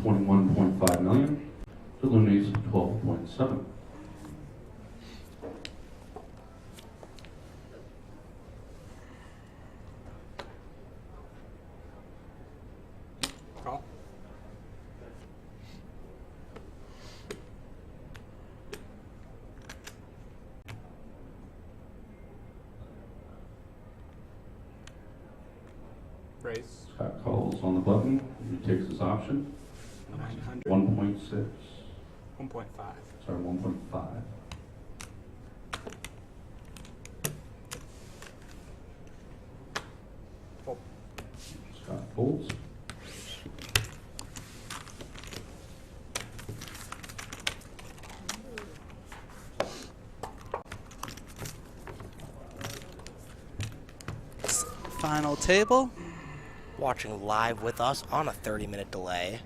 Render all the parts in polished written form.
21.5 million. To Looney's 12.7. Call. Raise. Scott calls on the button. He takes his option. 900. 1.6. 1.5. Sorry, 1.5. Fold. Scott folds. Final table. Watching live with us on a 30-minute delay.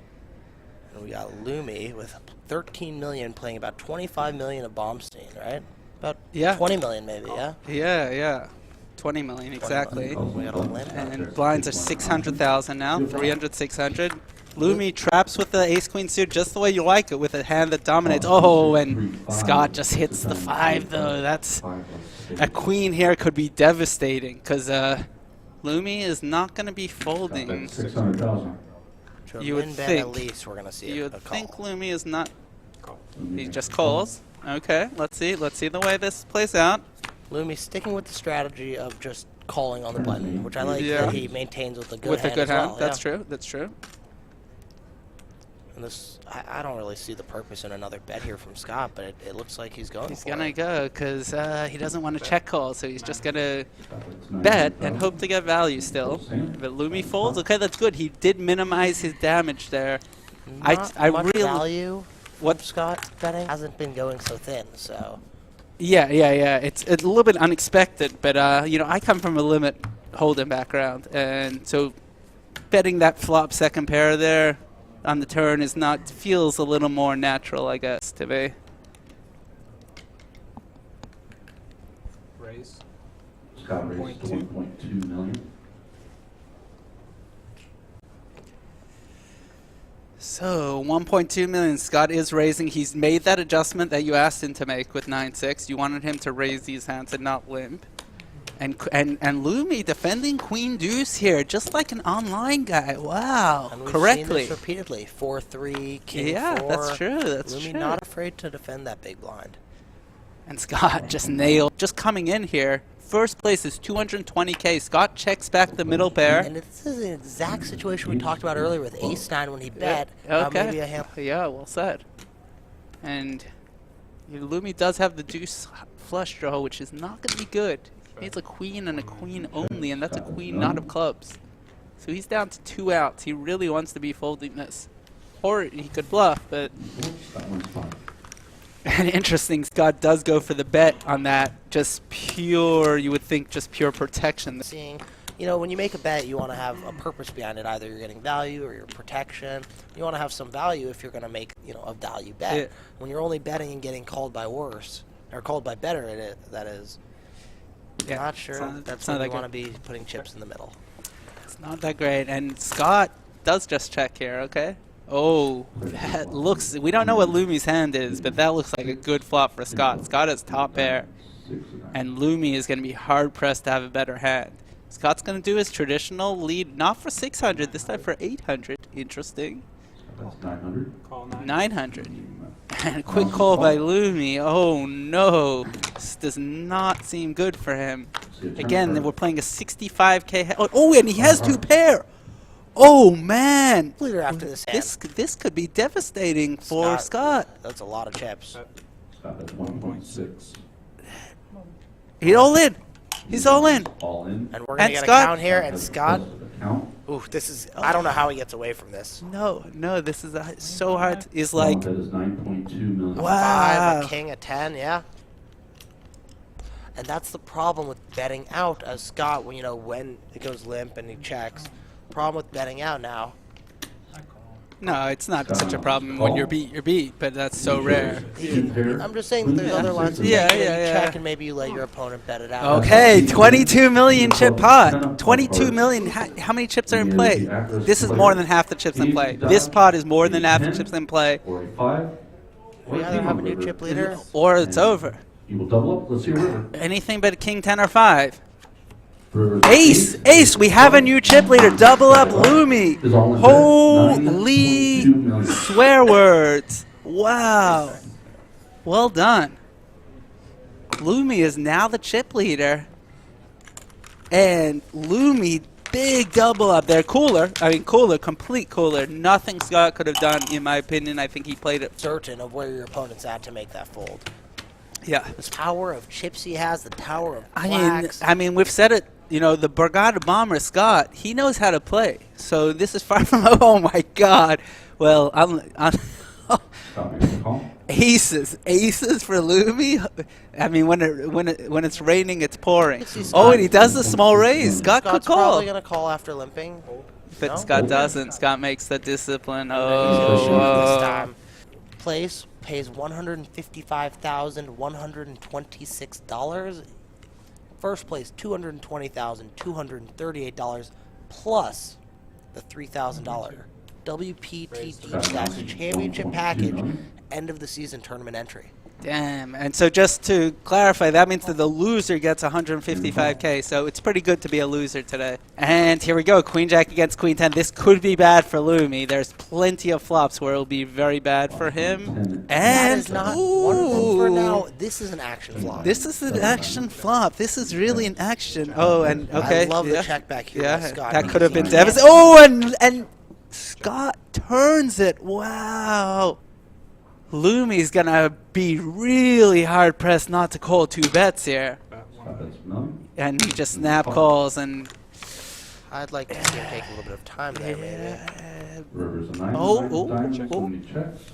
And we got Lumi with 13 million playing about 25 million of Bombstein, right? About 20 million maybe, yeah? Yeah. 20 million, exactly. We got a limp. And blinds are 600,000 now, 300, 600. Lumi traps with the ace-queen suit just the way you like it, with a hand that dominates. Oh, and Scott just hits the 5, though. That's a queen here could be devastating, because Lumi is not going to be folding. 600,000. You would Bet think. at least we're gonna see You a would call. think Lumi is not. Call. He just calls. Okay, let's see. Let's see the way this plays out. Lumi sticking with the strategy of just calling on the button, which I like Yeah. that he maintains with a good With hand a good as hand. well, That's yeah. true. That's true. And this, I don't really see the purpose in another bet here from Scott, but it looks like he's going He's for gonna it. go because he doesn't want to check call, so he's just gonna bet and hope to get value still. But Lumi folds. Okay, that's good. He did minimize his damage there. Not I much really value. what Scott betting hasn't been going so thin, so Yeah. It's a little bit unexpected, but you know, I come from a limit hold'em background, and so betting that flop second pair there on the turn is not feels a little more natural, I guess, to me. Raise. Scott raised to 1.2 million. So 1.2 million. Scott is raising. He's made that adjustment that you asked him to make with 9-6. You wanted him to raise these hands and not limp. And Lumi defending Queen Deuce here, just like an online guy. Wow, and we've correctly. seen this repeatedly. 4-3, King 4. Yeah, that's true. That's Lumi true. not afraid to defend that big blind. And Scott just nailed. Just coming in here. First place is 220K. Scott checks back the middle pair. And this is an exact situation we talked about earlier with Ace-9 when he bet. Okay. Maybe a hand. Yeah, well said. And Lumi does have the deuce flush draw, which is not going to be good. He needs a queen and a queen only, and that's a queen not of clubs. So he's down to 2 outs. He really wants to be folding this. Or he could bluff, but... That one's fine. And interesting, Scott does go for the bet on that. Just pure, you would think, just pure protection. Seeing, you know, when you make a bet, you want to have a purpose behind it. Either you're getting value or your protection. You want to have some value if you're going to make, you know, a value bet. Yeah. When you're only betting and getting called by worse, or called by better, that is. Yeah, Not sure. That's when you want to be putting chips in the middle. It's not that great. And Scott does just check here, okay? Oh, that looks... We don't know what Lumi's hand is, but that looks like a good flop for Scott. Scott has top pair, and Lumi is going to be hard-pressed to have a better hand. Scott's going to do his traditional lead, not for 600, this time for 800. Interesting. That's 900. Call 9. 900. And a quick call by Lumi. Oh, no. This does not seem good for him. Again, we're playing a 65K... Oh, and he has 2 pair! Oh, man! Leader after this hand. This could be devastating for Scott. That's a lot of chips. Scott at 1.6. He's all in. He's all in. All in. And we're going to get Scott- a count here, and Scott... Count. Ooh, this is... I don't know how he gets away from this. No, this is so hard. He's like, That is 9.2 million. wow. 5, a king, a 10, yeah. And that's the problem with betting out, as Scott, when, you know, when it goes limp and he checks. Problem with betting out now. No, it's not such a problem when you're beat, but that's so rare. I'm just saying that there's other lines of Yeah, thinking yeah, that you yeah. check and maybe you let your opponent bet it out. Okay, 22 million chip pot. 22 million. How many chips are in play? This is more than half the chips in play. This pot is more than half the chips in play. 45. We either have a new chip leader. Or it's over. You will double up. Let's see river. Anything but king 10 or 5. River's Ace! Ace! We have a new chip leader. Double up Lumi. Is all in bet. Holy 9.2 million. swear words. Wow. Well done. Lumi is now the chip leader. And Lumi, big double up there. Cooler. I mean, cooler. Complete cooler. Nothing Scott could have done, in my opinion. I think he played it. Certain of where your opponent's at to make that fold. Yeah. The tower of chips he has, the tower of I blacks. mean, we've said it. You know, the Borgata bomber Scott, he knows how to play. So this is far from. Oh my God. Well, I'm Stop making a call. aces for Lumi. I mean, when it's raining, it's pouring. You can see Oh, Scott. and he does the small raise. Scott could Scott's call, probably gonna call after limping. but No? Scott doesn't. Scott makes the discipline. And then he's gonna show it this Oh, time. Place pays $155,126. First place $220,238 plus the $3,000 WPTD Stats Championship Package end of the season tournament entry. damn. And so just to clarify, that means that the loser gets 155K. So it's pretty good to be a loser today. And here we go. Queen Jack against Queen 10. This could be bad for Lumi. There's plenty of flops where it'll be very bad for him. That And is not one of them for now. This is an action flop. this is an action flop. This is really an action. Oh, and okay. I love yeah. the check back here. Yeah, by Scott. that could have been Because he devastating. Oh, and Scott turns it. Wow. Lumi's gonna be really hard pressed not to call 2 bets here, Bet Stop 1. bets none. and he just snap calls and. I'd like to see him take a little bit of time there, maybe. River's a 9. Oh, nine oh, dimes, oh. Lumi checks.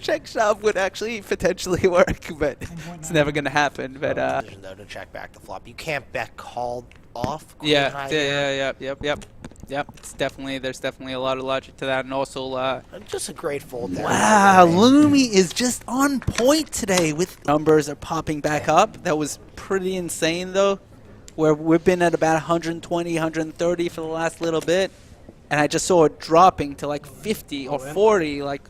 Check shove would actually potentially work, but it's never gonna happen. But Decision, though, to check back the flop. You can't bet called off. Queen yeah, high here. yep. It's definitely there's definitely a lot of logic to that, and also. Just a great fold there. Wow, Lumi is just on point today with numbers are popping back up. That was pretty insane though, where we've been at about 120, 130 for the last little bit, and I just saw it dropping to like 50 or 40. Like,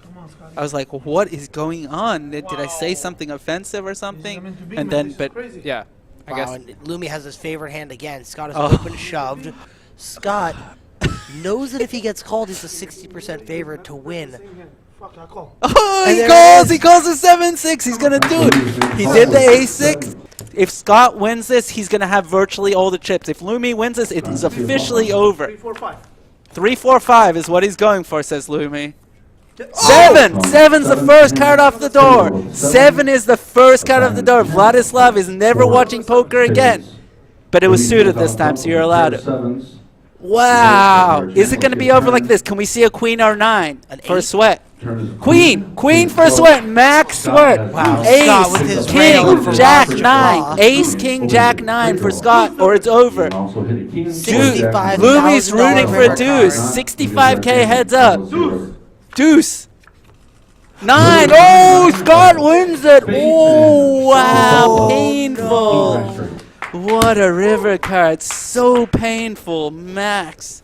I was like, what is going on? Did I say something offensive or something? And then, but yeah, I Wow, guess. and Lumi has his favorite hand again. Scott is Oh. open shoved. Scott knows that if he gets called, he's a 60% favorite to win. Oh, And he there calls! it He is. calls a 7-6. He's gonna do it. He did the A6. If Scott wins this, he's gonna have virtually all the chips. If Lumi wins this, it is officially over. 3-4-5 is what he's going for, says Lumi. 7! 7's the first card off the door. 7 is the first card off the door. Vladislav is never watching poker again. But it was suited this time, so you're allowed it. Sevens. Wow! Is it gonna be over like this? Can we see a queen or 9 An for a 8? sweat? Turn is Queen for a sweat, max sweat. Wow, Scott with his rail King, from Jack Roger 9, Claw. Ace, King, Jack 9 for Scott, or it's over. Also hit a king. Dude, 65,000 Lumi's rooting for a river deuce. card. 65K heads up. Deuce. 9. Oh, Scott wins it. Oh, wow, painful. What a river card. So painful, max.